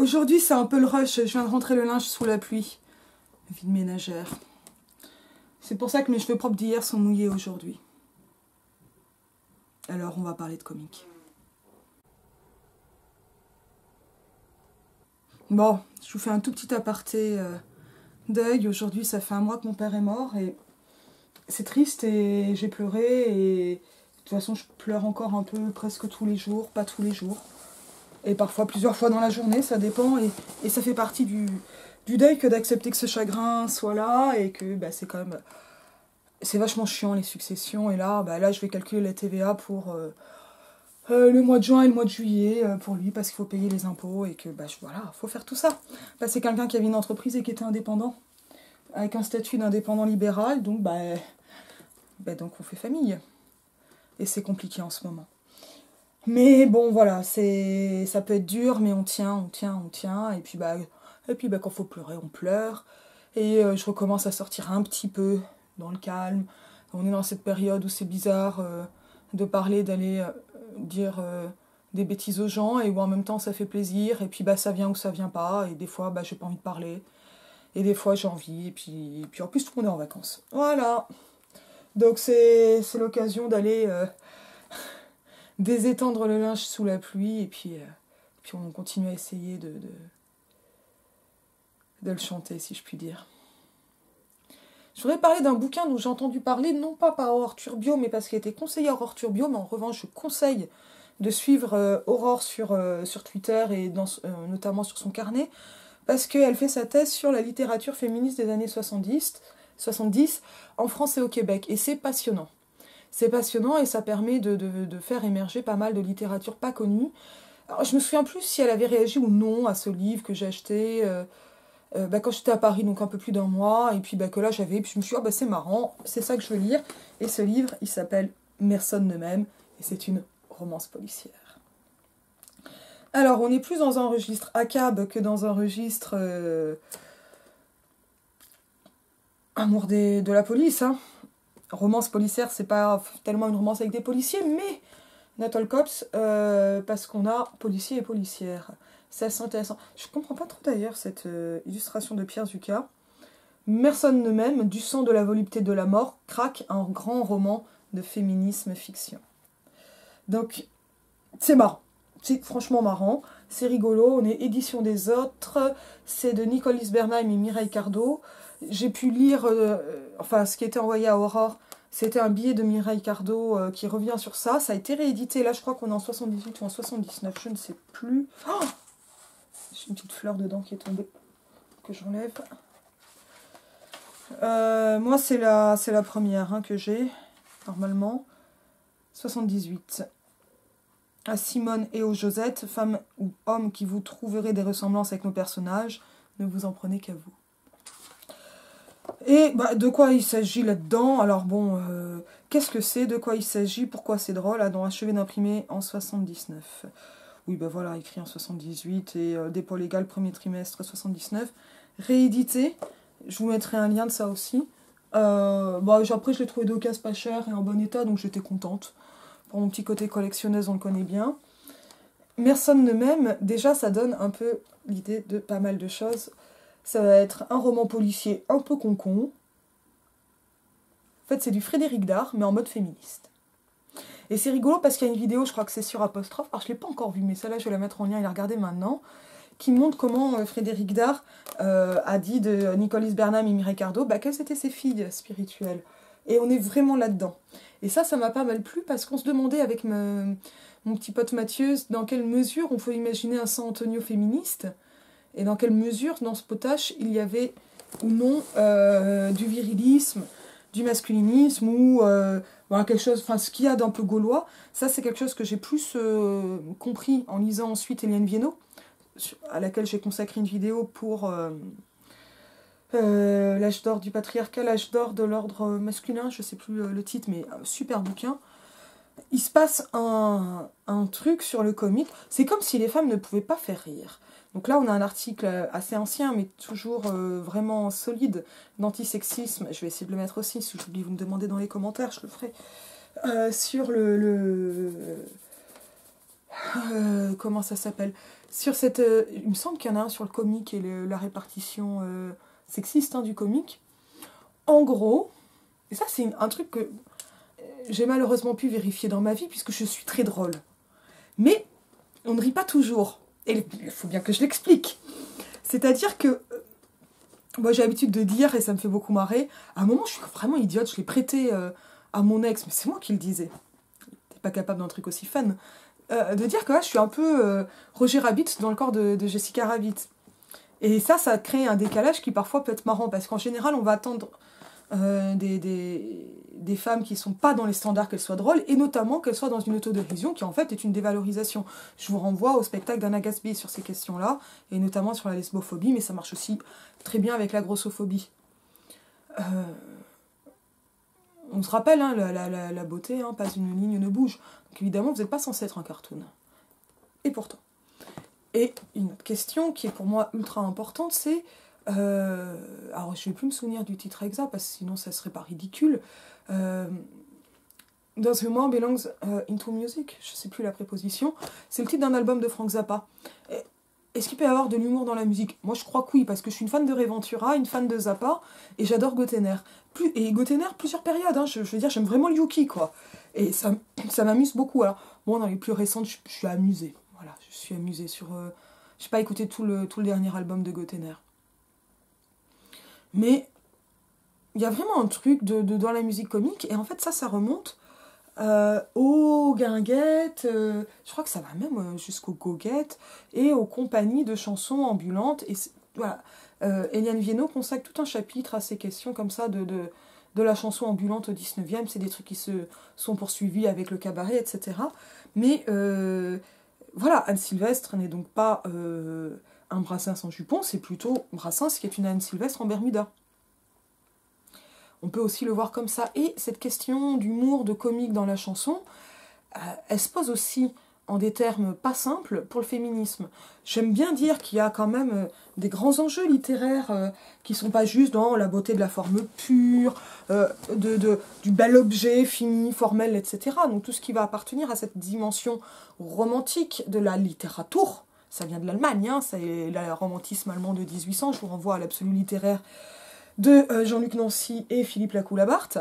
Aujourd'hui, c'est un peu le rush. Je viens de rentrer le linge sous la pluie. Vie de ménagère. C'est pour ça que mes cheveux propres d'hier sont mouillés aujourd'hui. Alors, on va parler de comics. Bon, je vous fais un tout petit aparté deuil. Aujourd'hui, ça fait 1 mois que mon père est mort et c'est triste et j'ai pleuré et de toute façon, je pleure encore un peu presque tous les jours, pas tous les jours. Et parfois plusieurs fois dans la journée, ça dépend. Et ça fait partie du deuil que d'accepter que ce chagrin soit là et que bah, c'est quand même... C'est vachement chiant les successions. Et là, là je vais calculer la TVA pour le mois de juin et le mois de juillet pour lui parce qu'il faut payer les impôts et que voilà, faut faire tout ça. Bah, c'est quelqu'un qui avait une entreprise et qui était indépendant, avec un statut d'indépendant libéral, donc donc on fait famille. Et c'est compliqué en ce moment. Mais bon, voilà, ça peut être dur, mais on tient. Et puis, quand faut pleurer, on pleure. Et je recommence à sortir un petit peu dans le calme. On est dans cette période où c'est bizarre de parler, d'aller dire des bêtises aux gens, et où en même temps ça fait plaisir. Et puis, ça vient ou ça vient pas. Et des fois, j'ai pas envie de parler. Et des fois, j'ai envie. Et puis en plus, tout le monde est en vacances. Voilà. Donc, c'est l'occasion d'aller... désétendre le linge sous la pluie et puis on continue à essayer de le chanter, si je puis dire. Je voudrais parler d'un bouquin dont j'ai entendu parler, non pas par Aurore Turbio, mais parce qu'il était conseillé à Aurore Turbio, mais en revanche, je conseille de suivre Aurore sur Twitter et notamment sur son carnet, parce qu'elle fait sa thèse sur la littérature féministe des années 70 en France et au Québec, et c'est passionnant. C'est passionnant et ça permet de faire émerger pas mal de littérature pas connue. Alors, je me souviens plus si elle avait réagi ou non à ce livre que j'ai acheté quand j'étais à Paris, donc un peu plus d'1 mois, et puis que là j'avais, puis je me suis dit, c'est marrant, c'est ça que je veux lire. Et ce livre, il s'appelle Personne ne m'aime, et c'est une romance policière. Alors, on n'est plus dans un registre ACAB que dans un registre amour de la police, hein. Romance policière, c'est pas tellement une romance avec des policiers, mais Not All Cops, parce qu'on a policiers et policières. C'est assez intéressant. Je comprends pas trop d'ailleurs cette illustration de Pierre Zucca. Personne ne m'aime, du sang, de la volupté, de la mort, craque un grand roman de féminisme fiction. Donc, c'est marrant. C'est franchement marrant. C'est rigolo. On est édition des autres. C'est de Nicolas Bernheim et Mireille Cardot. J'ai pu lire, ce qui était envoyé à Aurore, c'était un billet de Mireille Cardot qui revient sur ça. Ça a été réédité, là je crois qu'on est en 78 ou en 79, je ne sais plus. Oh, j'ai une petite fleur dedans qui est tombée, que j'enlève. Moi c'est la première que j'ai, normalement. 78. À Simone et aux Josette, femmes ou hommes qui vous trouverez des ressemblances avec nos personnages, ne vous en prenez qu'à vous. Et de quoi il s'agit là-dedans? Alors bon, qu'est-ce que c'est? De quoi il s'agit? Pourquoi c'est drôle? Dans Achevé d'imprimer en 79. Oui, voilà, écrit en 78 et dépôt légal premier trimestre 79. Réédité, je vous mettrai un lien de ça aussi. Après, je l'ai trouvé d'occasion pas cher et en bon état, donc j'étais contente. Pour mon petit côté collectionneuse, on le connaît bien. Personne ne m'aime, déjà ça donne un peu l'idée de pas mal de choses. Ça va être un roman policier un peu con-con. En fait, c'est du Frédéric Dard, mais en mode féministe. Et c'est rigolo parce qu'il y a une vidéo, je crois que c'est sur Apostrophe, alors je ne l'ai pas encore vue, mais celle-là, je vais la mettre en lien et la regarder maintenant, qui montre comment Frédéric Dard a dit de Nicolas Bernheim et Mireille Cardot quelles étaient ses filles spirituelles. Et on est vraiment là-dedans. Et ça m'a pas mal plu parce qu'on se demandait avec mon petit pote Mathieu dans quelle mesure on peut imaginer un San Antonio féministe. Et dans quelle mesure, dans ce potache, il y avait ou non du virilisme, du masculinisme, ou quelque chose, ce qu'il y a d'un peu gaulois. Ça, c'est quelque chose que j'ai plus compris en lisant ensuite Éliane Viennot, à laquelle j'ai consacré une vidéo pour l'âge d'or du patriarcat, l'âge d'or de l'ordre masculin, je sais plus le titre, mais super bouquin. Il se passe un truc sur le comique, c'est comme si les femmes ne pouvaient pas faire rire. Donc là, on a un article assez ancien, mais toujours vraiment solide, d'antisexisme. Je vais essayer de le mettre aussi, si j'oublie, vous me demandez dans les commentaires, je le ferai. Sur comment ça s'appelle? sur cette... il me semble qu'il y en a un sur le comique et la répartition sexiste du comique. En gros, et ça c'est un truc que j'ai malheureusement pu vérifier dans ma vie puisque je suis très drôle. Mais on ne rit pas toujours. Et il faut bien que je l'explique. C'est-à-dire que moi j'ai l'habitude de dire, et ça me fait beaucoup marrer, à un moment je suis vraiment idiote, je l'ai prêté à mon ex, mais c'est moi qui le disais. T'es pas capable d'un truc aussi fun. De dire que là je suis un peu Roger Rabbit dans le corps de Jessica Rabbit. Et ça crée un décalage qui parfois peut être marrant, parce qu'en général on va attendre des femmes qui sont pas dans les standards qu'elles soient drôles, et notamment qu'elles soient dans une autodérision qui en fait est une dévalorisation. Je vous renvoie au spectacle d'Anna Gatsby sur ces questions-là, et notamment sur la lesbophobie, mais ça marche aussi très bien avec la grossophobie. On se rappelle, la beauté, pas une ligne ne bouge. Donc évidemment, vous n'êtes pas censé être un cartoon. Et pourtant. Et une autre question qui est pour moi ultra importante, c'est... alors je ne vais plus me souvenir du titre exact, parce que sinon ça serait pas ridicule. Does Humor Belongs into Music? Je ne sais plus la préposition. C'est le titre d'un album de Frank Zappa. Est-ce qu'il peut y avoir de l'humour dans la musique? Moi je crois que oui, parce que je suis une fan de Ray Ventura, une fan de Zappa, et j'adore Gotenner. Et Gotenner, plusieurs périodes, je veux dire, j'aime vraiment le Yuki, quoi. Et ça m'amuse beaucoup. Alors, bon, dans les plus récentes, je suis amusée. Voilà, je suis amusée sur... je n'ai pas écouté tout le dernier album de Gotenner. Mais il y a vraiment un truc dans la musique comique, et en fait ça remonte aux guinguettes, je crois que ça va même jusqu'aux goguettes, et aux compagnies de chansons ambulantes. Et voilà, Eliane Viennot consacre tout un chapitre à ces questions comme ça de la chanson ambulante au 19e, c'est des trucs qui se sont poursuivis avec le cabaret, etc. Mais voilà, Anne Sylvestre n'est donc pas... un Brassens en jupon, c'est plutôt Brassens qui est une Anne Sylvestre en Bermuda. On peut aussi le voir comme ça. Et cette question d'humour, de comique dans la chanson, elle se pose aussi en des termes pas simples pour le féminisme. J'aime bien dire qu'il y a quand même des grands enjeux littéraires qui ne sont pas juste dans la beauté de la forme pure, du bel objet fini, formel, etc. Donc tout ce qui va appartenir à cette dimension romantique de la littérature. Ça vient de l'Allemagne, c'est le romantisme allemand de 1800, je vous renvoie à l'absolu littéraire de Jean-Luc Nancy et Philippe Lacoue-Labarthe.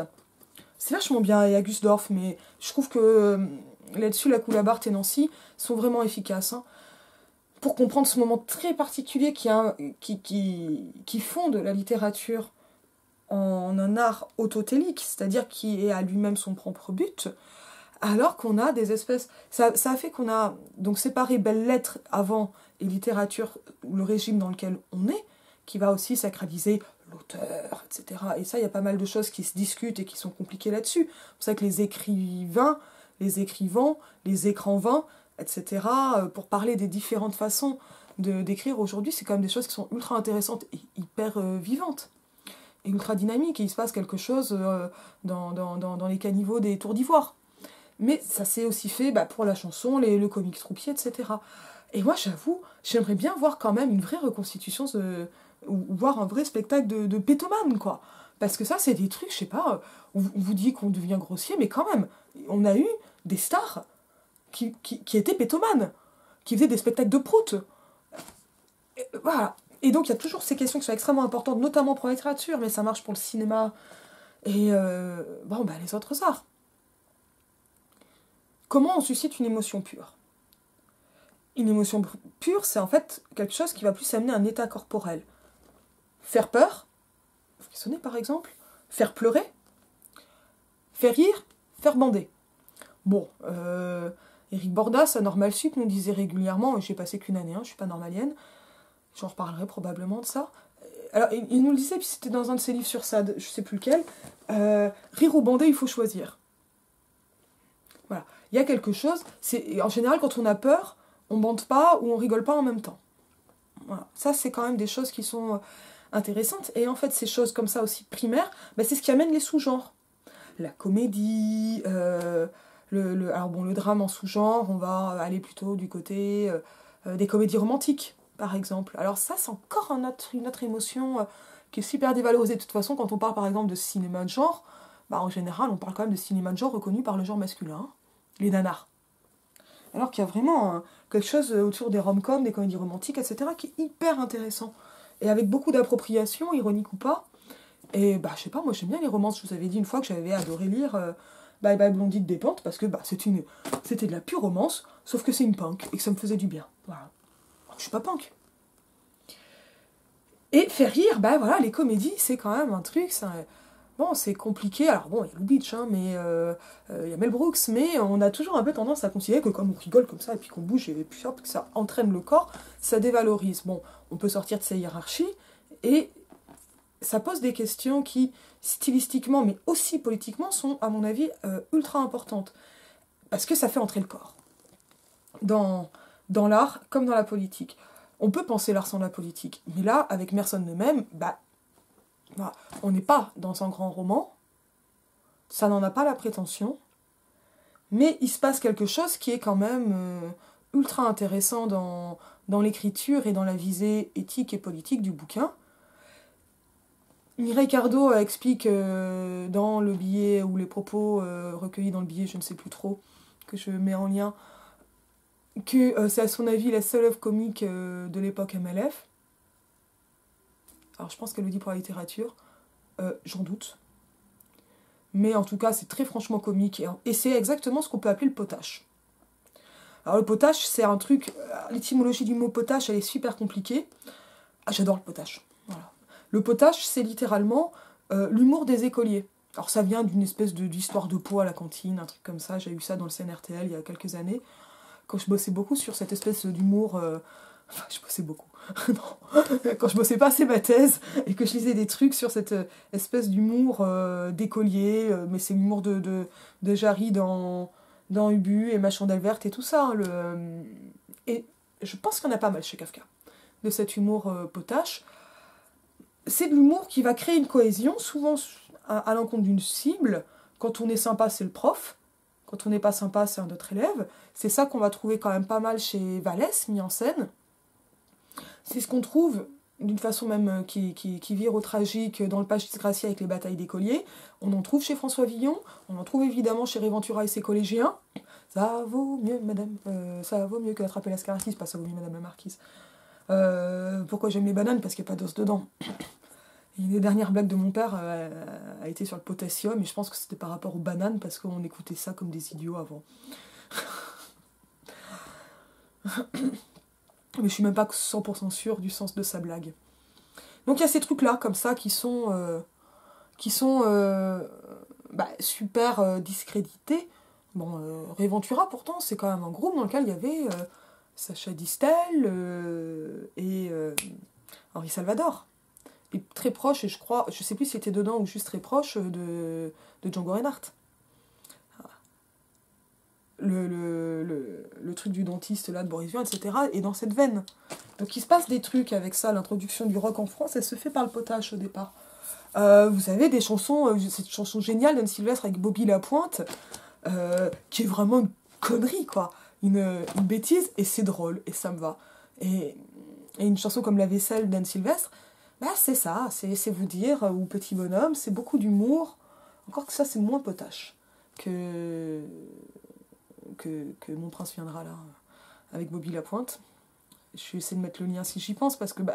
C'est vachement bien, et August mais je trouve que là-dessus, Lacoue-Labarthe et Nancy sont vraiment efficaces. Pour comprendre ce moment très particulier qui fonde la littérature en un art autotélique, c'est-à-dire qui est à lui-même son propre but, alors qu'on a des espèces... Ça a fait qu'on a donc séparé belles lettres avant et littérature, le régime dans lequel on est, qui va aussi sacraliser l'auteur, etc. Et ça, il y a pas mal de choses qui se discutent et qui sont compliquées là-dessus. C'est pour ça que les écrivains, les écrivants, les écranvins, etc., pour parler des différentes façons d'écrire aujourd'hui, c'est quand même des choses qui sont ultra intéressantes et hyper vivantes. Et ultra dynamiques. Et il se passe quelque chose dans les caniveaux des tours d'ivoire. Mais ça s'est aussi fait pour la chanson, le comique troupier, etc. Et moi, j'avoue, j'aimerais bien voir quand même une vraie reconstitution, ou voir un vrai spectacle de pétomane, quoi. Parce que ça, c'est des trucs, je sais pas, on vous dit qu'on devient grossier, mais quand même, on a eu des stars qui étaient pétomanes, qui faisaient des spectacles de prout. Et, voilà. Et donc, il y a toujours ces questions qui sont extrêmement importantes, notamment pour la littérature, mais ça marche pour le cinéma et les autres arts. Comment on suscite une émotion pure? Une émotion pure, c'est en fait quelque chose qui va plus amener un état corporel. Faire peur, frissonner par exemple, faire pleurer, faire rire, faire bander. Bon, Éric Bordas, à Normal Sup, nous disait régulièrement, et j'ai passé qu'une année, je suis pas normalienne, j'en reparlerai probablement de ça. Alors, il nous le disait, puis c'était dans un de ses livres sur ça, je sais plus lequel, rire ou bander, il faut choisir. Voilà, il y a quelque chose, en général quand on a peur, on bande pas ou on rigole pas en même temps. Voilà. Ça, c'est quand même des choses qui sont intéressantes. Et en fait, ces choses comme ça aussi primaires, c'est ce qui amène les sous-genres. La comédie, le drame en sous-genre, on va aller plutôt du côté des comédies romantiques, par exemple. Alors ça, c'est encore une autre émotion qui est super dévalorisée. De toute façon, quand on parle par exemple de cinéma de genre, en général, on parle quand même de cinéma de genre reconnu par le genre masculin, les nanars. Alors qu'il y a vraiment quelque chose autour des rom-coms, des comédies romantiques, etc., qui est hyper intéressant. Et avec beaucoup d'appropriation, ironique ou pas. Et bah, je sais pas, moi j'aime bien les romances. Je vous avais dit une fois que j'avais adoré lire Bye Bye Blondie de Despentes, parce que bah, c'était de la pure romance, sauf que c'est une punk, et que ça me faisait du bien. Voilà. Je suis pas punk. Et faire rire, bah voilà, les comédies, c'est quand même un truc, bon, c'est compliqué. Alors bon, il y a Lou Beach, hein, mais il y a Mel Brooks, mais on a toujours un peu tendance à considérer que comme on rigole comme ça, et puis qu'on bouge, et puis hop, que ça entraîne le corps, ça dévalorise. Bon, on peut sortir de ces hiérarchies, et ça pose des questions qui, stylistiquement, mais aussi politiquement, sont, à mon avis, ultra importantes. Parce que ça fait entrer le corps. Dans l'art, comme dans la politique. On peut penser l'art sans la politique. Mais là, avec Personne ne m'aime, bah, voilà, on n'est pas dans un grand roman. Ça n'en a pas la prétention. Mais il se passe quelque chose qui est quand même ultra intéressant dans l'écriture et dans la visée éthique et politique du bouquin. Mireille Cardo explique dans le billet, ou les propos recueillis dans le billet, je ne sais plus trop, que je mets en lien, que c'est à son avis la seule œuvre comique de l'époque MLF. Alors je pense qu'elle le dit pour la littérature, j'en doute. Mais en tout cas, c'est très franchement comique, et c'est exactement ce qu'on peut appeler le potache. Alors le potache, c'est un truc, l'étymologie du mot potache, elle est super compliquée. Ah, j'adore le potache, voilà. Le potache, c'est littéralement l'humour des écoliers. Alors ça vient d'une espèce d'histoire de peau à la cantine, un truc comme ça. J'ai eu ça dans le CNRTL il y a quelques années, quand je bossais beaucoup sur cette espèce d'humour... Enfin, je bossais beaucoup. Non. Quand je bossais pas assez ma thèse, et que je lisais des trucs sur cette espèce d'humour d'écolier, mais c'est l'humour de Jarry dans Ubu et Ma Chandelle Verte et tout ça. Hein, et je pense qu'il y en a pas mal chez Kafka, de cet humour potache. C'est de l'humour qui va créer une cohésion, souvent à l'encontre d'une cible. Quand on est sympa, c'est le prof. Quand on n'est pas sympa, c'est un autre élève. C'est ça qu'on va trouver quand même pas mal chez Vallès, mis en scène. C'est ce qu'on trouve, d'une façon même qui vire au tragique, dans le Page Disgracié avec les batailles d'écoliers. On en trouve chez François Villon. On en trouve évidemment chez Réventura et ses collégiens. Ça vaut mieux, madame. Ça vaut mieux que d'attraper la scaracise, pas ça vaut mieux, madame la marquise. Pourquoi j'aime les bananes? Parce qu'il n'y a pas d'os dedans. Et les dernières blagues de mon père a été sur le potassium, et je pense que c'était par rapport aux bananes, parce qu'on écoutait ça comme des idiots avant. Mais je suis même pas 100% sûre du sens de sa blague. Donc il y a ces trucs-là, comme ça, qui sont super discrédités. Bon, Réventura, pourtant, c'est quand même un groupe dans lequel il y avait Sacha Distel et Henri Salvador. Et très proche, et je sais plus si c'était dedans ou juste très proche de Django Reinhardt. Le truc du dentiste là de Boris Vian, etc. est dans cette veine. Donc il se passe des trucs avec ça. L'introduction du rock en France, elle se fait par le potache au départ. Vous avez des chansons, cette chanson géniale d'Anne Sylvestre avec Bobby Lapointe, qui est vraiment une connerie, quoi. Une bêtise, et c'est drôle, et ça me va. Et une chanson comme La Vaisselle d'Anne Sylvestre, bah c'est ça, c'est vous dire, ou Petit Bonhomme, c'est beaucoup d'humour. Encore que ça, c'est moins potache que Mon Prince viendra là, avec Bobby Lapointe. Je vais essayer de mettre le lien si j'y pense, parce que entre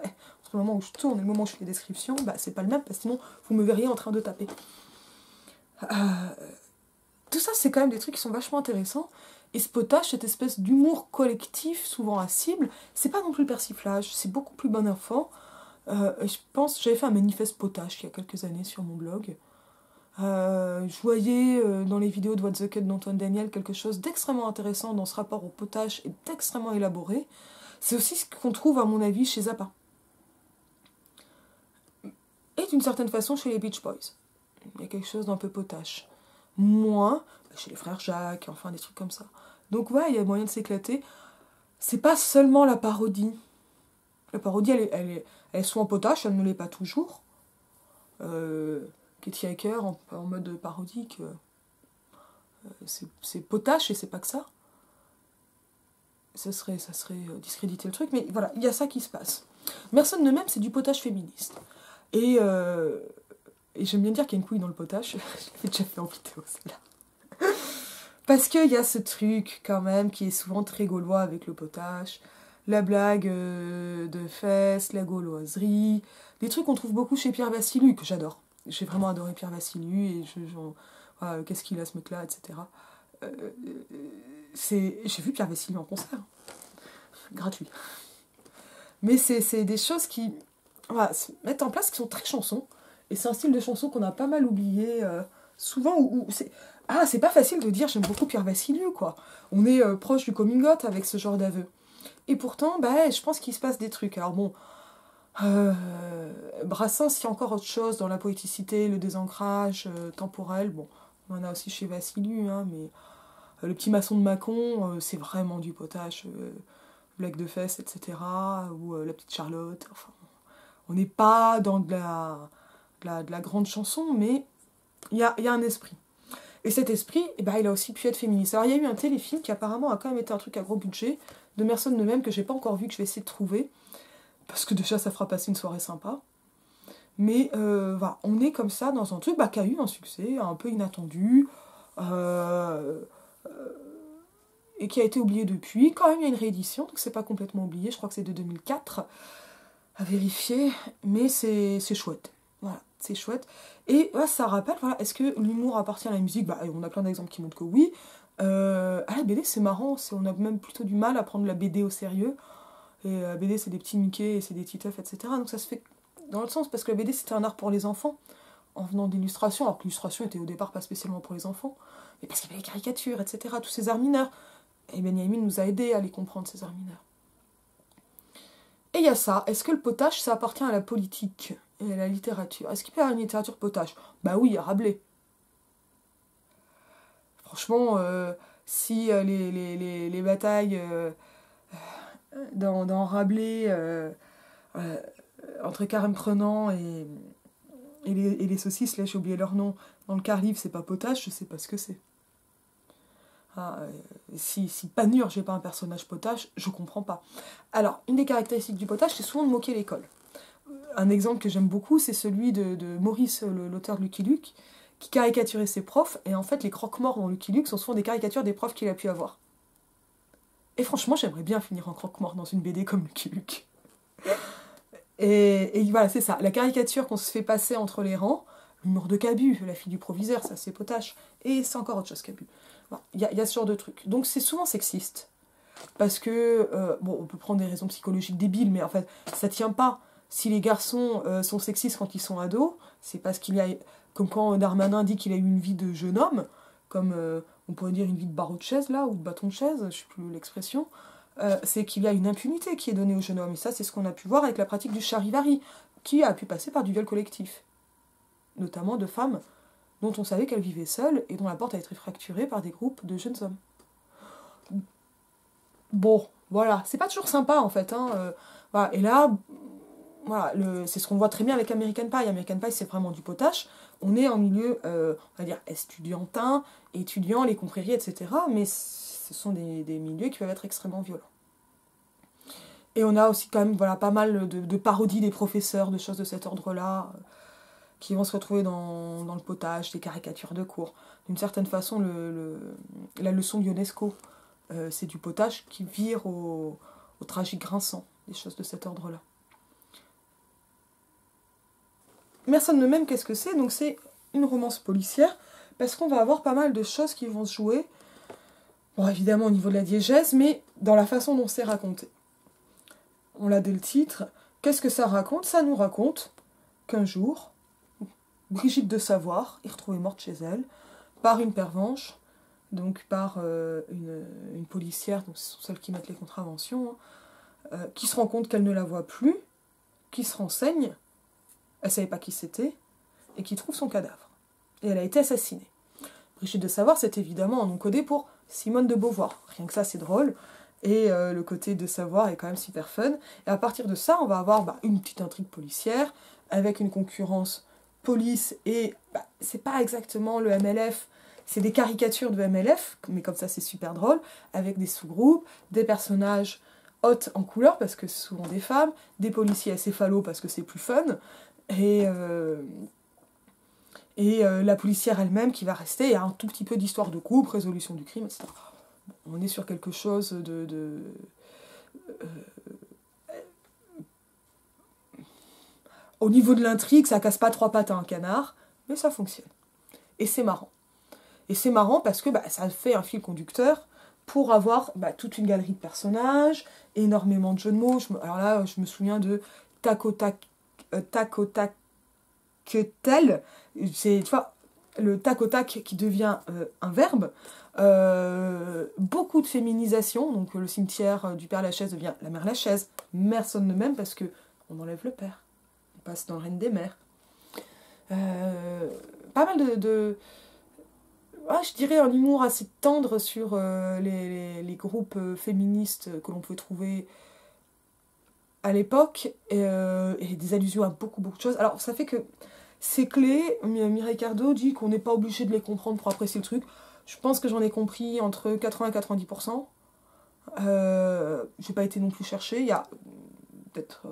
le moment où je tourne et le moment où je fais les descriptions, c'est pas le même, parce que sinon vous me verriez en train de taper. Tout ça, c'est quand même des trucs qui sont vachement intéressants. Et ce potage, cette espèce d'humour collectif, souvent à cible, c'est pas non plus le persiflage, c'est beaucoup plus bon enfant. Je pense, j'avais fait un manifeste potage il y a quelques années sur mon blog. Je voyais dans les vidéos de What the Cut d'Antoine Daniel quelque chose d'extrêmement intéressant dans ce rapport au potage et d'extrêmement élaboré. C'est aussi ce qu'on trouve, à mon avis, chez Zappa. Et d'une certaine façon chez les Beach Boys. Il y a quelque chose d'un peu potache. Moins chez les frères Jacques, enfin des trucs comme ça. Donc ouais, il y a moyen de s'éclater. C'est pas seulement la parodie. La parodie, elle est soit en potache, elle ne l'est pas toujours. Katie Hacker en mode parodique, c'est potache et c'est pas que ça. Ça serait discréditer le truc, mais voilà, il y a ça qui se passe. Personne ne m'aime, c'est du potage féministe. Et j'aime bien dire qu'il y a une couille dans le potage. Je l'ai déjà fait en vidéo, celle-là. Parce qu'il y a ce truc, quand même, qui est souvent très gaulois avec le potache, la blague de fesses, la gauloiserie, des trucs qu'on trouve beaucoup chez Pierre Vassilu, que j'adore. J'ai vraiment adoré Pierre Vassilu, et voilà, qu'est-ce qu'il a ce mec-là, etc. Euh, j'ai vu Pierre Vassilu en concert, gratuit. Mais c'est des choses qui voilà, se mettent en place, qui sont très chansons, et c'est un style de chanson qu'on a pas mal oublié, souvent, où c'est pas facile de dire j'aime beaucoup Pierre Vassilu, quoi. On est proche du coming out avec ce genre d'aveu. Et pourtant, je pense qu'il se passe des trucs. Alors bon, Brassens, il y a encore autre chose dans la poéticité, le désancrage temporel. Bon, on en a aussi chez Vassilu, hein, mais le petit maçon de Mâcon, c'est vraiment du potache, blague de fesses, etc. Ou la petite Charlotte. Enfin, on n'est pas dans de la grande chanson, mais il y a un esprit. Et cet esprit, il a aussi pu être féministe. Alors il y a eu un téléfilm qui apparemment a quand même été un truc à gros budget, de Merson de même, que j'ai pas encore vu, que je vais essayer de trouver, parce que déjà ça fera passer une soirée sympa. Mais voilà, on est comme ça dans un truc qui a eu un succès un peu inattendu, et qui a été oublié depuis. Quand même, il y a une réédition, donc c'est pas complètement oublié, je crois que c'est de 2004, à vérifier, mais c'est chouette. Voilà, c'est chouette. Et ça rappelle, voilà, est-ce que l'humour appartient à la musique ? On a plein d'exemples qui montrent que oui. La BD, c'est marrant, on a même plutôt du mal à prendre la BD au sérieux. Et la BD, c'est des petits Mickey, et c'est des Titeuf, etc. Donc ça se fait dans l'autre sens, parce que la BD, c'était un art pour les enfants, en venant d'illustration, alors que l'illustration était au départ pas spécialement pour les enfants, mais parce qu'il y avait les caricatures, etc., tous ces arts mineurs. Et Benjamin nous a aidés à les comprendre, ces arts mineurs. Et il y a ça, est-ce que le potache, ça appartient à la politique et à la littérature ? Est-ce qu'il peut y avoir une littérature potache ? Oui, il y a Rabelais. Franchement, si les batailles dans Rabelais, entre Carême Prenant et les saucisses, là j'ai oublié leur nom, dans le Car-Livre, c'est pas potache, je sais pas ce que c'est. Si Panurge n'est pas un personnage potache, je comprends pas. Alors, une des caractéristiques du potache, c'est souvent de moquer l'école. Un exemple que j'aime beaucoup, c'est celui de Maurice, l'auteur de Lucky Luke, qui caricaturait ses profs, et en fait, les croque-morts dans Lucky Luke sont souvent des caricatures des profs qu'il a pu avoir. Et franchement, j'aimerais bien finir en croque-mort dans une BD comme Lucky Luke. Et voilà, c'est ça. La caricature qu'on se fait passer entre les rangs, l'humour de Cabu, la fille du proviseur, ça c'est potache. Et c'est encore autre chose, Cabu. Il y a ce genre de trucs. Donc c'est souvent sexiste. Parce que, on peut prendre des raisons psychologiques débiles, mais en fait, ça tient pas. Si les garçons sont sexistes quand ils sont ados, c'est parce qu'il y a... Comme quand Darmanin dit qu'il a eu une vie de jeune homme, comme on pourrait dire une vie de barreau de chaise, là, ou de bâton de chaise, je sais plus l'expression, c'est qu'il y a une impunité qui est donnée aux jeunes hommes. Et ça, c'est ce qu'on a pu voir avec la pratique du charivari, qui a pu passer par du viol collectif. Notamment de femmes dont on savait qu'elles vivaient seules et dont la porte a été fracturée par des groupes de jeunes hommes. Bon, voilà, c'est pas toujours sympa en fait. Voilà. Et là, voilà, c'est ce qu'on voit très bien avec American Pie. American Pie, c'est vraiment du potache. On est en milieu, on va dire, estudiantin, étudiant, les confréries, etc. Mais ce sont des milieux qui peuvent être extrêmement violents. Et on a aussi quand même pas mal de parodies des professeurs, de choses de cet ordre-là, qui vont se retrouver dans le potache, des caricatures de cours. D'une certaine façon, la leçon d'Ionesco, c'est du potache qui vire au tragique grinçant, des choses de cet ordre-là. Merson de même, qu'est-ce que c'est ? Donc c'est une romance policière, parce qu'on va avoir pas mal de choses qui vont se jouer, bon évidemment au niveau de la diégèse, mais dans la façon dont c'est raconté. On l'a dès le titre, qu'est-ce que ça raconte ? Ça nous raconte qu'un jour, Brigitte de Savoir est retrouvée morte chez elle, par une pervenche, donc par une policière, donc ce sont celles qui mettent les contraventions, qui se rend compte qu'elle ne la voit plus, qui se renseigne, elle ne savait pas qui c'était, et qui trouve son cadavre. Et elle a été assassinée. Brigitte de Savoir, c'est évidemment un nom codé pour Simone de Beauvoir. Rien que ça, c'est drôle. Et le côté de Savoir est quand même super fun. Et à partir de ça, on va avoir une petite intrigue policière, avec une concurrence police, et c'est pas exactement le MLF, c'est des caricatures de MLF, mais comme ça c'est super drôle, avec des sous-groupes, des personnages hautes en couleur, parce que c'est souvent des femmes, des policiers acéphalos parce que c'est plus fun, et et la policière elle-même qui va rester, il y a un tout petit peu d'histoire de couple, résolution du crime, etc. On est sur quelque chose au niveau de l'intrigue, ça casse pas trois pattes à un canard, mais ça fonctionne. Et c'est marrant. Et c'est marrant parce que ça fait un fil conducteur pour avoir toute une galerie de personnages, énormément de jeux de mots. Alors là, je me souviens de tac au tac que tel. C'est, tu vois, le tac au tac qui devient un verbe. Beaucoup de féminisation. Donc le cimetière du Père Lachaise devient la Mère Lachaise. Mère sonne de même parce que on enlève le père. On passe dans le règne des mères. Pas mal de je dirais un humour assez tendre sur les groupes féministes que l'on pouvait trouver à l'époque, et des allusions à beaucoup de choses. Alors ça fait que ces clés, Mireille Cardo dit qu'on n'est pas obligé de les comprendre pour apprécier le truc. Je pense que j'en ai compris entre 80 et 90%. J'ai pas été non plus chercher, il y a peut-être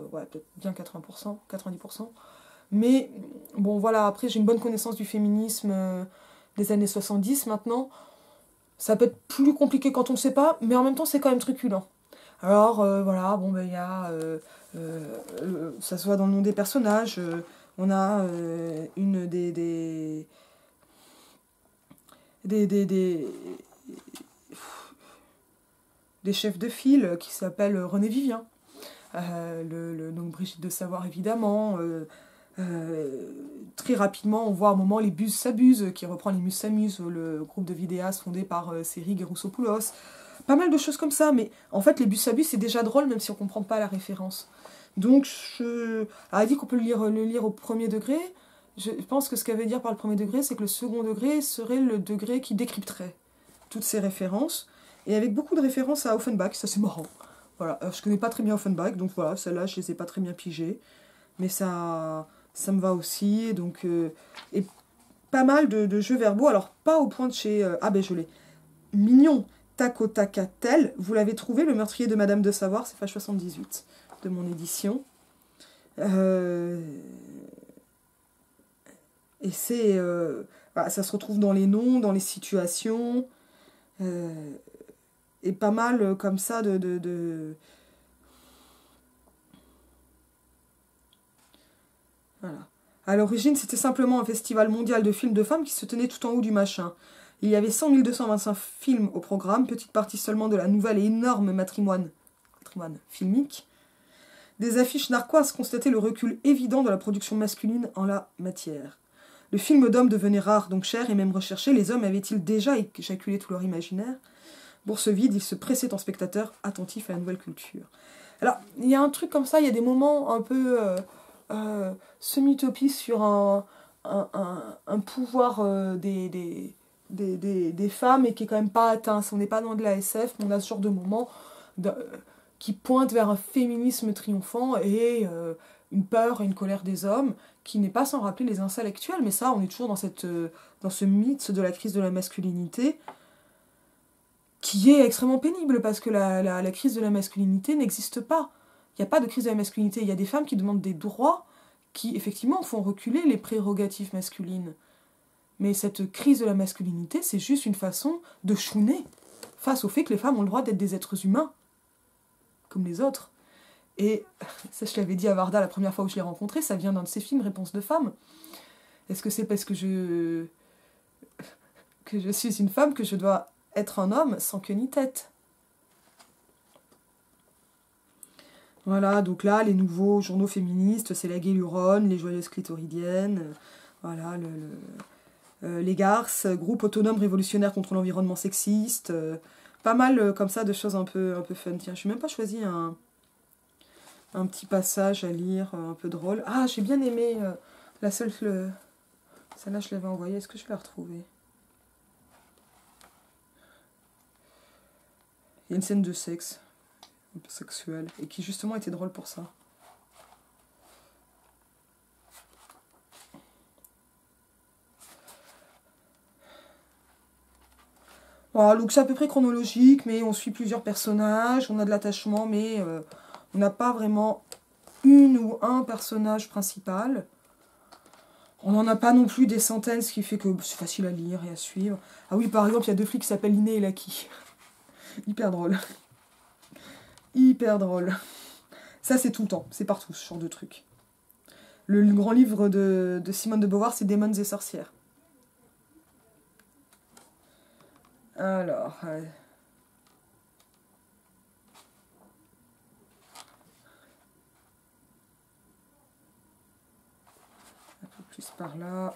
bien 80%, 90%. Mais bon voilà, après j'ai une bonne connaissance du féminisme des années 70 maintenant. Ça peut être plus compliqué quand on ne sait pas, mais en même temps c'est quand même truculent. Alors voilà, bon il y a ça se voit dans le nom des personnages, on a une des chefs de file qui s'appelle René Vivien. Donc Brigitte de Savoie évidemment. Très rapidement, on voit à un moment les Bus s'abusent, qui reprend les Mus s'amusent, le groupe de vidéastes fondé par Seri Geroussopoulos. Pas mal de choses comme ça, mais en fait, les Bus s'abusent, c'est déjà drôle, même si on comprend pas la référence. Donc, elle dit qu'on peut le lire au premier degré. Je pense que ce qu'elle veut dire par le premier degré, c'est que le second degré serait le degré qui décrypterait toutes ces références, et avec beaucoup de références à Offenbach, ça c'est marrant. Voilà, je connais pas très bien Offenbach, donc voilà, celle-là, je les ai pas très bien pigées, mais ça me va aussi, donc et pas mal de jeux verbaux, alors pas au point de chez je l'ai, Mignon Taco Tacatel, vous l'avez trouvé, le meurtrier de Madame de Savoie, c'est page 78 de mon édition, et c'est ça se retrouve dans les noms, dans les situations, et pas mal comme ça de voilà. À l'origine, c'était simplement un festival mondial de films de femmes qui se tenait tout en haut du machin. Il y avait 100 225 films au programme, petite partie seulement de la nouvelle et énorme patrimoine filmique. Des affiches narquoises constataient le recul évident de la production masculine en la matière. Le film d'hommes devenait rare, donc cher et même recherché. Les hommes avaient-ils déjà éjaculé tout leur imaginaire ? Bourse vide, ils se pressaient en spectateurs, attentifs à la nouvelle culture. Alors, il y a un truc comme ça, il y a des moments un peu semi-utopistes sur un pouvoir des femmes, et qui est quand même pas atteint. On n'est pas dans de la SF, mais on a ce genre de moments qui pointent vers un féminisme triomphant et une peur et une colère des hommes, qui n'est pas sans rappeler les incels actuels, mais ça, on est toujours dans ce mythe de la crise de la masculinité, qui est extrêmement pénible, parce que la crise de la masculinité n'existe pas. Il n'y a pas de crise de la masculinité. Il y a des femmes qui demandent des droits qui, effectivement, font reculer les prérogatives masculines. Mais cette crise de la masculinité, c'est juste une façon de chouiner face au fait que les femmes ont le droit d'être des êtres humains, comme les autres. Et ça, je l'avais dit à Varda la première fois où je l'ai rencontrée, ça vient d'un de ses films, Réponse de femme. Est-ce que c'est parce que je suis une femme que je dois être un homme sans queue ni tête? Voilà, donc là, les nouveaux journaux féministes, c'est la Guéluronne, les Joyeuses Clitoridiennes, voilà, les Garces, groupe autonome révolutionnaire contre l'environnement sexiste, pas mal comme ça de choses un peu fun. Tiens, je n'ai même pas choisi un petit passage à lire, un peu drôle. Ah, j'ai bien aimé celle-là, je l'avais envoyée, est-ce que je vais la retrouver? Il y a une scène de sexe, un peu sexuelle, et qui justement était drôle pour ça. Voilà, donc c'est à peu près chronologique, mais on suit plusieurs personnages, on a de l'attachement, mais on n'a pas vraiment une ou un personnage principal. On n'en a pas non plus des centaines, ce qui fait que c'est facile à lire et à suivre. Ah oui, par exemple, il y a 2 flics qui s'appellent Linné et Lucky. Hyper drôle. Hyper drôle. Ça, c'est tout le temps. C'est partout, ce genre de truc. Le grand livre de Simone de Beauvoir, c'est Démons et sorcières. Alors... un peu plus par là...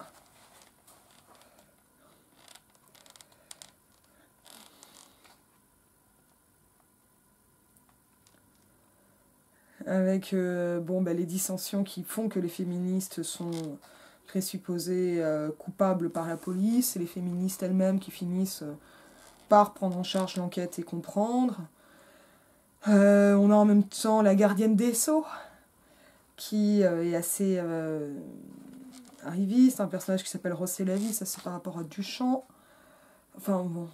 avec les dissensions qui font que les féministes sont présupposées coupables par la police, et les féministes elles-mêmes qui finissent par prendre en charge l'enquête et comprendre. On a en même temps la gardienne des Sceaux, qui est assez arriviste, un personnage qui s'appelle Rossé Lavie, ça c'est par rapport à Duchamp. Enfin bon.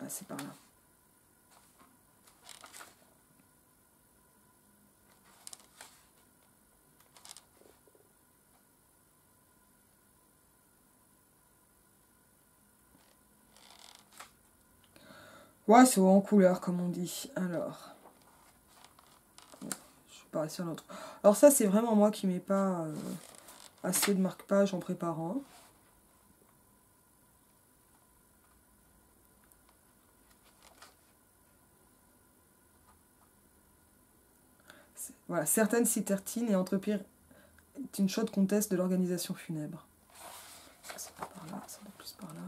Ah, c'est par là. Ouais, c'est en couleur, comme on dit. Alors. Je vais pas sur l'autre. Alors ça, c'est vraiment moi qui mets pas assez de marque-page en préparant. Voilà, certaines citertines et entreprirent une chaude conteste de l'organisation funèbre. Ça, c'est pas par là, ça va plus par là.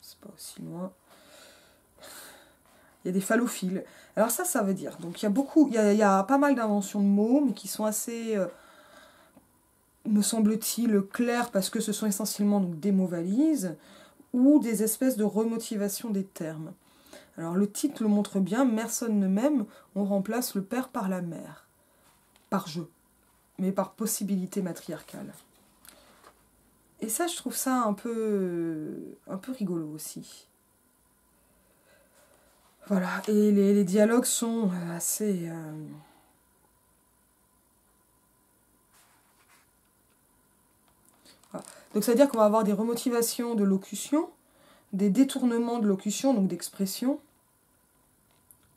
C'est pas aussi loin. Il y a des phallophiles. Alors ça veut dire. Donc il y a beaucoup, il y a pas mal d'inventions de mots, mais qui sont assez, me semble-t-il, claires parce que ce sont essentiellement donc, des mots valises ou des espèces de remotivation des termes. Alors le titre le montre bien, personne ne m'aime, on remplace le père par la mère. Par je, mais par possibilité matriarcale. Et ça, je trouve ça un peu rigolo aussi. Voilà, et les dialogues sont assez... Voilà. Donc ça veut dire qu'on va avoir des remotivations de locution, des détournements de locution, donc d'expression.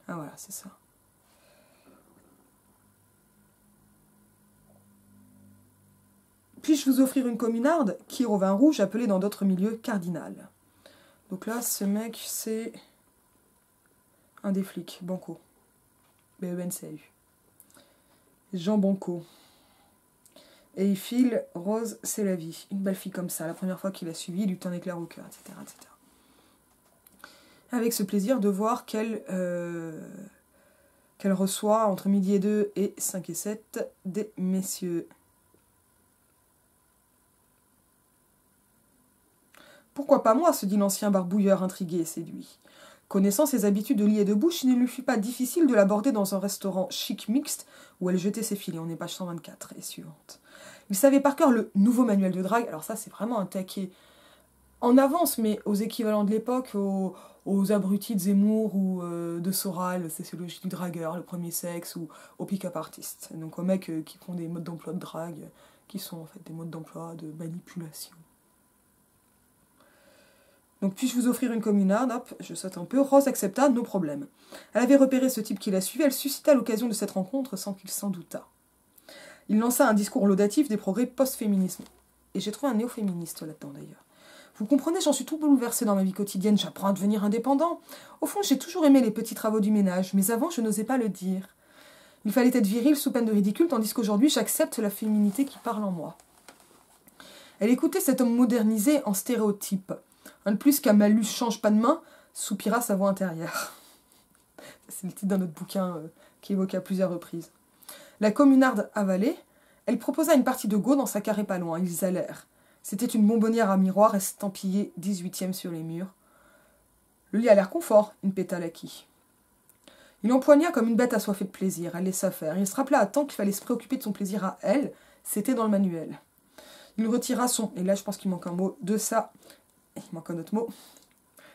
Ah voilà, c'est ça. Puis-je vous offrir une communarde qui au vin rouge, appelée dans d'autres milieux cardinal. Donc là, ce mec, c'est un des flics, Banco. B-E-N-C-A-U. Jean Banco. Et il file Rose, c'est la vie. Une belle fille comme ça. La première fois qu'il a suivi, il lui tend un éclair au cœur, etc., etc. Avec ce plaisir de voir qu'elle reçoit entre midi et 2 et 5 et 7 des messieurs. Pourquoi pas moi, se dit l'ancien barbouilleur intrigué et séduit. Connaissant ses habitudes de lit et de bouche, il ne lui fut pas difficile de l'aborder dans un restaurant chic mixte où elle jetait ses filets. On est page 124 et suivante. Il savait par cœur le nouveau manuel de drague. Alors ça, c'est vraiment un taquet en avance, mais aux équivalents de l'époque, aux abrutis de Zemmour ou de Soral, sociologie du dragueur, le premier sexe, ou aux pick-up artistes. Donc aux mecs qui font des modes d'emploi de drague, qui sont en fait des modes d'emploi de manipulation. Donc, puis-je vous offrir une communarde? Hop, je saute un peu. Rose accepta, no problème. Elle avait repéré ce type qui la suivait, elle suscita l'occasion de cette rencontre sans qu'il s'en doutât. Il lança un discours laudatif des progrès post-féminisme. Et j'ai trouvé un néo-féministe là-dedans d'ailleurs. Vous comprenez, j'en suis tout bouleversée dans ma vie quotidienne, j'apprends à devenir indépendant. Au fond, j'ai toujours aimé les petits travaux du ménage, mais avant, je n'osais pas le dire. Il fallait être viril sous peine de ridicule, tandis qu'aujourd'hui, j'accepte la féminité qui parle en moi. Elle écoutait cet homme modernisé en stéréotype. Un de plus qu'un malus change pas de main, soupira sa voix intérieure. C'est le titre d'un autre bouquin qui évoque à plusieurs reprises. La communarde avalée, elle proposa une partie de go dans sa carré pas loin. Ils allèrent. C'était une bonbonnière à miroir estampillée 18e sur les murs. Le lit a l'air confort, une pétale acquis. Il empoigna comme une bête assoiffée de plaisir. Elle laissa faire. Il se rappela à temps qu'il fallait se préoccuper de son plaisir à elle. C'était dans le manuel. Il retira son... Et là, je pense qu'il manque un mot. De ça... Il manque un autre mot.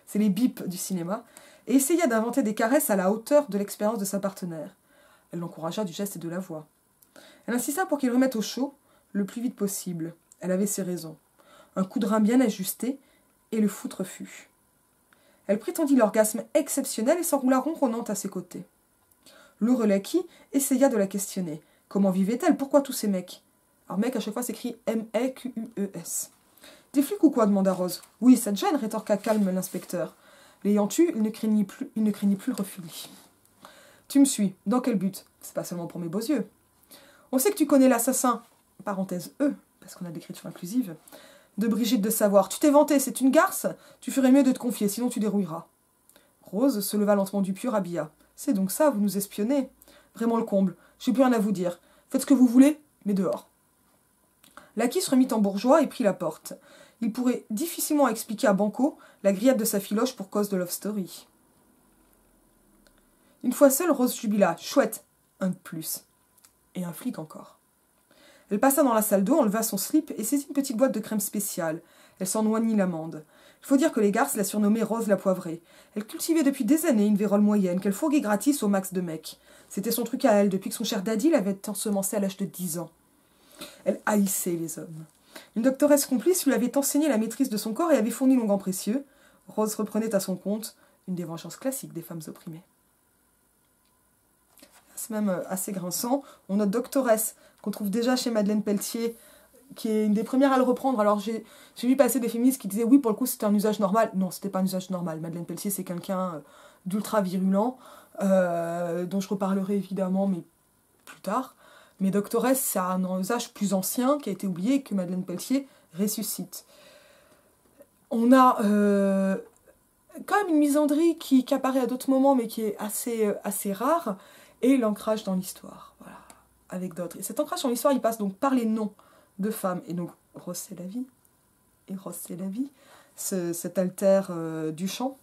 C'est les bips du cinéma. et essaya d'inventer des caresses à la hauteur de l'expérience de sa partenaire. Elle l'encouragea du geste et de la voix. Elle insista pour qu'il remette au chaud le plus vite possible. Elle avait ses raisons. Un coup de rein bien ajusté, et le foutre fut. Elle prétendit l'orgasme exceptionnel et s'enroula ronronnante à ses côtés. Le Relecki essaya de la questionner. Comment vivait-elle? Pourquoi tous ces mecs? Alors mec, à chaque fois, s'écrit M-E-Q-U-E-S. Des flics ou quoi? Demanda Rose. Oui, ça te gêne, rétorqua calme l'inspecteur. L'ayant tu, il ne craignit plus le refus. Tu me suis. Dans quel but? C'est pas seulement pour mes beaux yeux. On sait que tu connais l'assassin, parenthèse E, parce qu'on a l'écriture inclusive, de Brigitte de Savoir. Tu t'es vanté, c'est une garce? Tu ferais mieux de te confier, sinon tu dérouilleras. Rose se leva lentement du pieu, rhabilla. C'est donc ça, vous nous espionnez? Vraiment le comble. J'ai plus rien à vous dire. Faites ce que vous voulez, mais dehors. L'Aki se remit en bourgeois et prit la porte. Il pourrait difficilement expliquer à Banco la grillade de sa filoche pour cause de Love Story. Une fois seule, Rose jubila. Chouette, un de plus. Et un flic encore. Elle passa dans la salle d'eau, enleva son slip et saisit une petite boîte de crème spéciale. Elle s'en oignit l'amande. Il faut dire que les garces la surnommaient Rose la poivrée. Elle cultivait depuis des années une vérole moyenne, qu'elle fourguait gratis au max de mecs. C'était son truc à elle, depuis que son cher daddy l'avait ensemencée à l'âge de 10 ans. Elle haïssait les hommes. Une doctoresse complice lui avait enseigné la maîtrise de son corps et avait fourni l'onguent précieux. Rose reprenait à son compte une des vengeances classiques des femmes opprimées. C'est même assez grinçant. On note doctoresse, qu'on trouve déjà chez Madeleine Pelletier, qui est une des premières à le reprendre. Alors j'ai vu passer des féministes qui disaient oui, pour le coup c'était un usage normal. Non, c'était pas un usage normal. Madeleine Pelletier, c'est quelqu'un d'ultra virulent, dont je reparlerai évidemment, mais plus tard. Mais doctoresse, c'est un usage plus ancien qui a été oublié et que Madeleine Pelletier ressuscite. On a quand même une misandrie qui apparaît à d'autres moments, mais qui est assez rare, et l'ancrage dans l'histoire, voilà, avec d'autres. Et cet ancrage dans l'histoire, il passe donc par les noms de femmes, et donc Rose c'est la vie, et Rose c'est la vie, cet altère du chant,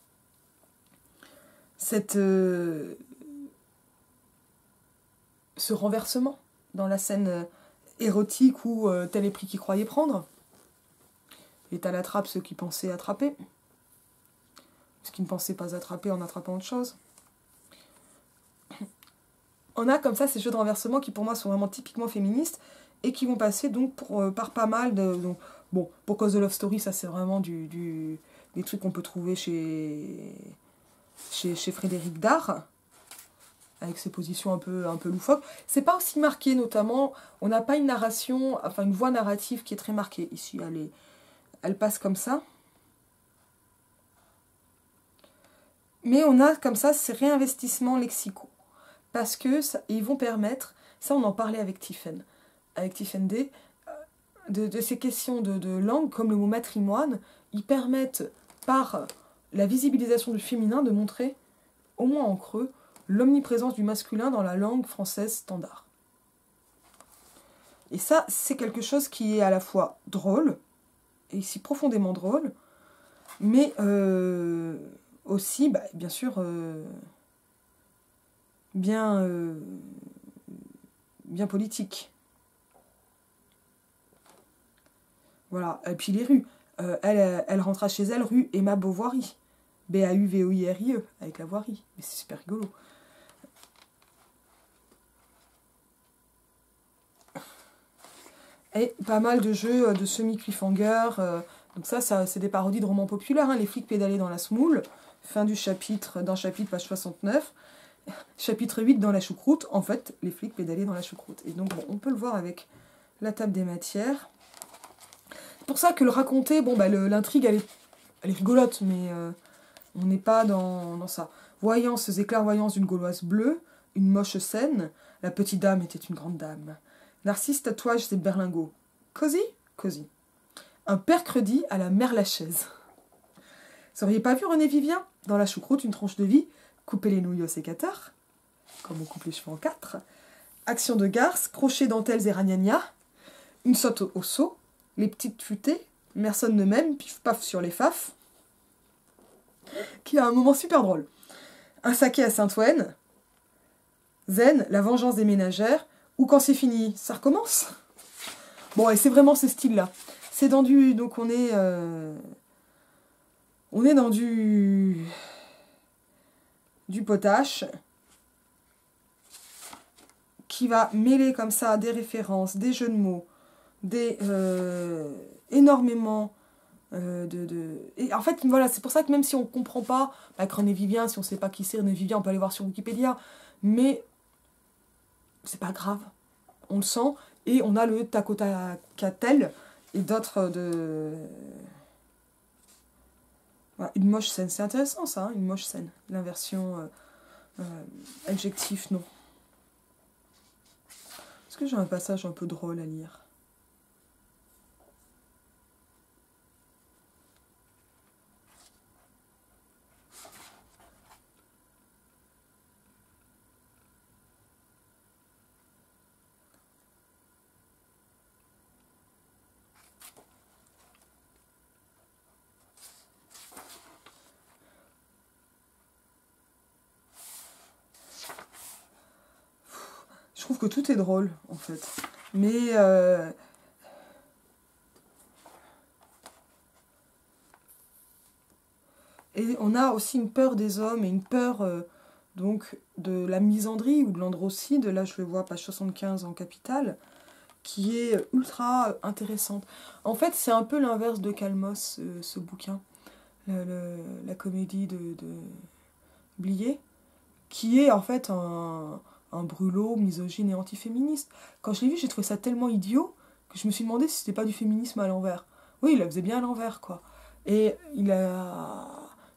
ce renversement dans la scène érotique où tel est pris qui croyait prendre, et à la trappe ceux qui pensaient attraper, ceux qui ne pensaient pas attraper en attrapant autre chose. On a comme ça ces jeux de renversement qui pour moi sont vraiment typiquement féministes et qui vont passer donc par pas mal de... Donc, bon, pour cause de Love Story, ça c'est vraiment des trucs qu'on peut trouver chez Frédéric Dard, avec ses positions un peu loufoques. C'est pas aussi marqué, notamment, on n'a pas une narration, enfin une voix narrative qui est très marquée. Ici, elle passe comme ça. Mais on a comme ça ces réinvestissements lexicaux. Parce que ils vont permettre, ça on en parlait avec Tiffen D, de ces questions de langue, comme le mot matrimoine, ils permettent, par la visibilisation du féminin, de montrer, au moins en creux, l'omniprésence du masculin dans la langue française standard. Et ça, c'est quelque chose qui est à la fois drôle, et ici profondément drôle, mais aussi, bien sûr... bien politique. Voilà. Et puis les rues. Elle rentra chez elle, rue Emma Beauvoirie. B-A-U-V-O-I-R-I-E, avec la voirie. Mais c'est super rigolo. Et pas mal de jeux de semi-cliffhanger. Donc ça c'est des parodies de romans populaires. Hein. Les flics pédalaient dans la semoule. Fin du chapitre, page 69. Chapitre 8, dans la choucroute, en fait, les flics pédalaient dans la choucroute. Et donc, bon, on peut le voir avec la table des matières. C'est pour ça que le raconter, l'intrigue, elle est rigolote, mais on n'est pas dans ça. Voyance et clairvoyance d'une Gauloise bleue, une moche scène, la petite dame était une grande dame. Narcisse, tatouages et berlingots. Cosy? Cosy. Un percredi à la mère Lachaise. Vous n'auriez pas vu René Vivien? Dans la choucroute, une tranche de vie, couper les nouilles au sécateur, comme on coupe les cheveux en 4, action de garce, crochet, dentelles et ragnagna, une saute au seau, les petites futées, personne ne m'aime, pif paf sur les faf, qui a un moment super drôle. Un saké à Saint-Ouen, Zen, la vengeance des ménagères, ou quand c'est fini, ça recommence. Bon, et c'est vraiment ce style-là. C'est dans du... Donc on est dans du... du potache qui va mêler comme ça des références, des jeux de mots, énormément Et en fait, voilà, c'est pour ça que même si on ne comprend pas René Vivien, si on ne sait pas qui c'est René Vivien, on peut aller voir sur Wikipédia, mais c'est pas grave, on le sent, et on a le Tacotacatel et d'autres Voilà, une moche scène, c'est intéressant ça, hein, une moche scène, l'inversion adjectif, non. Est-ce que j'ai un passage un peu drôle à lire ? Je trouve que tout est drôle, en fait. Mais et on a aussi une peur des hommes et une peur donc de la misandrie ou de l'androcide. Là, je le vois, page 75 en Capital, qui est ultra intéressante. En fait, c'est un peu l'inverse de Calmos, ce bouquin, la comédie de Blier, qui est en fait un brûlot misogyne et antiféministe. Quand je l'ai vu, j'ai trouvé ça tellement idiot que je me suis demandé si c'était pas du féminisme à l'envers. Oui, il la faisait bien à l'envers, quoi. Et il a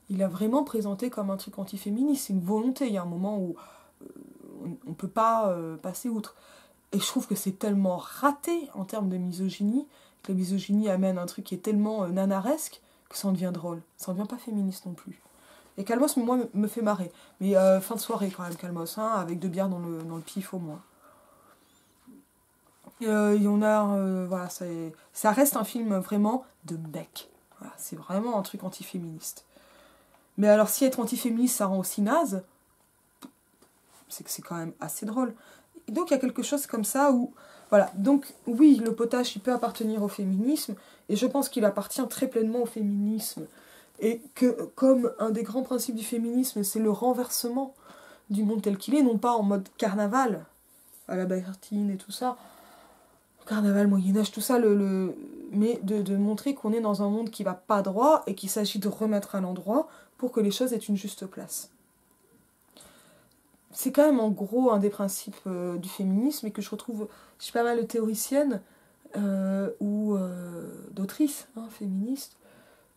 vraiment présenté comme un truc antiféministe. C'est une volonté. Il y a un moment où on ne peut pas passer outre. Et je trouve que c'est tellement raté en termes de misogynie, que la misogynie amène un truc qui est tellement nanaresque, que ça en devient drôle. Ça en devient pas féministe non plus. Et Calmos, moi, me fait marrer. Mais fin de soirée, quand même, Calmos, hein, avec 2 bières dans le pif, au moins. Et on a... voilà, ça reste un film vraiment de mec. Voilà, c'est vraiment un truc antiféministe. Mais alors, si être antiféministe, ça rend aussi naze, c'est que c'est quand même assez drôle. Et donc, il y a quelque chose comme ça où... Voilà, donc, oui, le potache, il peut appartenir au féminisme, et je pense qu'il appartient très pleinement au féminisme. Et que, comme un des grands principes du féminisme, c'est le renversement du monde tel qu'il est, non pas en mode carnaval, à la Bayrtine et tout ça, carnaval, Moyen-Âge, tout ça, mais de montrer qu'on est dans un monde qui va pas droit et qu'il s'agit de remettre à l'endroit pour que les choses aient une juste place. C'est quand même en gros un des principes du féminisme et que je retrouve chez pas mal de théoriciennes ou d'autrices féministes.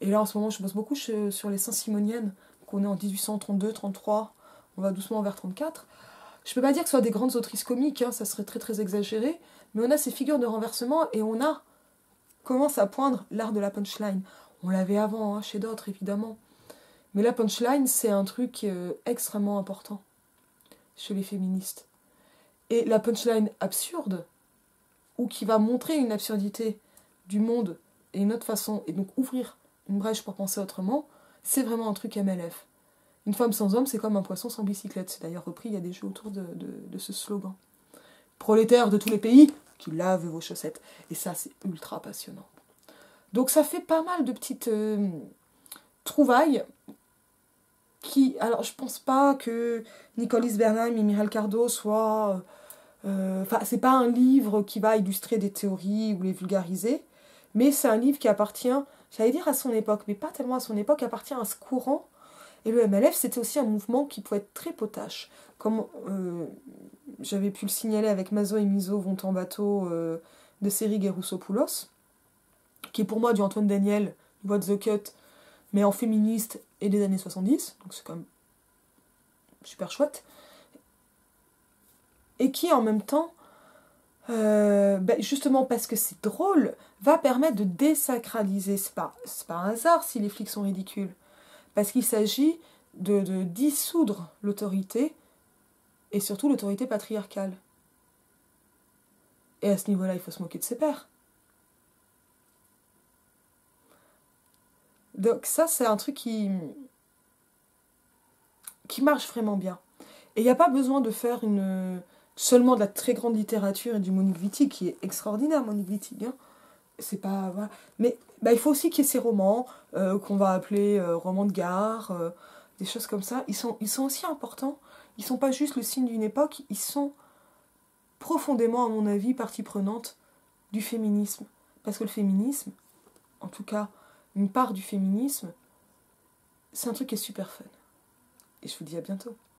Et là, en ce moment, je bosse beaucoup sur les Saint-Simoniennes, qu'on est en 1832-33, on va doucement vers 34. Je peux pas dire que ce soit des grandes autrices comiques, hein, ça serait très très exagéré, mais on a ces figures de renversement et commence à poindre l'art de la punchline. On l'avait avant, hein, chez d'autres, évidemment. Mais la punchline, c'est un truc extrêmement important chez les féministes. Et la punchline absurde, ou qui va montrer une absurdité du monde et une autre façon, et donc ouvrir une brèche pour penser autrement, c'est vraiment un truc MLF. Une femme sans homme, c'est comme un poisson sans bicyclette. C'est d'ailleurs repris, il y a des jeux autour de ce slogan. Prolétaires de tous les pays, qui lavent vos chaussettes. Et ça, c'est ultra passionnant. Donc ça fait pas mal de petites trouvailles qui... Alors, je pense pas que Nicolas Bernheim et Mireille Cardo soient... c'est pas un livre qui va illustrer des théories ou les vulgariser, mais c'est un livre qui appartient, j'allais dire à son époque, mais pas tellement à son époque, appartient à ce courant. Et le MLF, c'était aussi un mouvement qui pouvait être très potache. Comme j'avais pu le signaler avec Mazo et Miso vont en bateau de Seri Gerousopoulos, qui est pour moi du Antoine Daniel, What the Cut, mais en féministe et des années 70, donc c'est quand même super chouette. Et qui en même temps, justement parce que c'est drôle, va permettre de désacraliser. C'est pas un hasard si les flics sont ridicules. Parce qu'il s'agit de dissoudre l'autorité, et surtout l'autorité patriarcale. Et à ce niveau-là, il faut se moquer de ses pairs. Donc ça, c'est un truc qui marche vraiment bien. Et il n'y a pas besoin de faire seulement de la très grande littérature et du Monique Wittig, qui est extraordinaire, Monique Wittig. Hein. C'est pas... Voilà. Mais il faut aussi qu'il y ait ces romans, qu'on va appeler romans de gare, des choses comme ça, ils sont aussi importants. Ils sont pas juste le signe d'une époque, ils sont profondément, à mon avis, partie prenante du féminisme. Parce que le féminisme, en tout cas une part du féminisme, c'est un truc qui est super fun. Et je vous dis à bientôt.